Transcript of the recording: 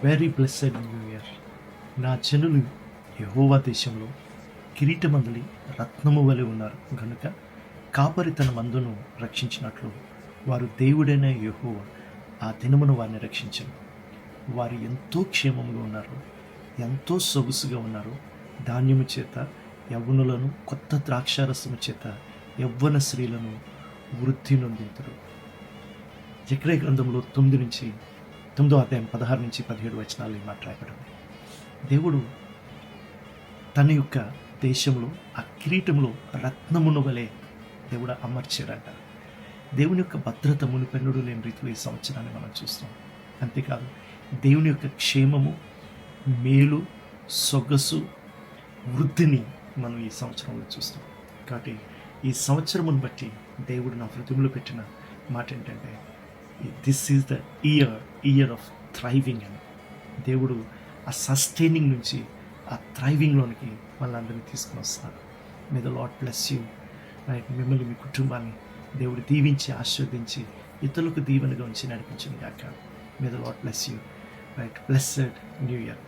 Very blessed new year. నా జనులు యెహోవా దేశంలో కిరీటమందలి రత్నము వలె ఉన్నారు గనుక కాపరి తన మందును రక్షించినట్లు వారు దేవుడైన యెహోవా ఆ దినమును వారిని రక్షించను. వారు ఎంతో క్షేమంగా ఉన్నారు, ఎంతో సొగసుగా ఉన్నారు. ధాన్యము చేత యవ్వనులను, కొత్త ద్రాక్షారసము చేత యవ్వన స్త్రీలను వృద్ధి నొందింతురు. జెకర్యా గ్రంథంలో 9వ అధ్యాయం 16 నుంచి 17 వచనాలు మాట్లాడబడింది. దేవుడు తన యొక్క దేశంలో ఆ కిరీటంలో రత్నమును వలె దేవుడు అమర్చాడంట. దేవుని యొక్క భద్రత మునిపెన్నడూ లేని రీతిలో ఈ సంవత్సరాన్ని మనం చూస్తాం. అంతేకాదు దేవుని యొక్క క్షేమము, మేలు, సొగసు, వృద్ధిని మనం ఈ సంవత్సరంలో చూస్తాం. కాబట్టి ఈ సంవత్సరమును బట్టి దేవుడు నా హృదయంలో పెట్టిన మాట ఏంటంటే, this is the year of thriving అని. దేవుడు ఆ సస్టైనింగ్ నుంచి ఆ థ్రైవింగ్లోనికి వాళ్ళందరినీ తీసుకుని వస్తారు. May the lord bless you. Right, మిమ్మల్ని, మీ కుటుంబాన్ని దేవుడు దీవించి ఆశీర్వదించి ఇతరులకు దీవెనగా ఉంచి నడిపించిన గాక. May the lord bless you. Right, blessed new year.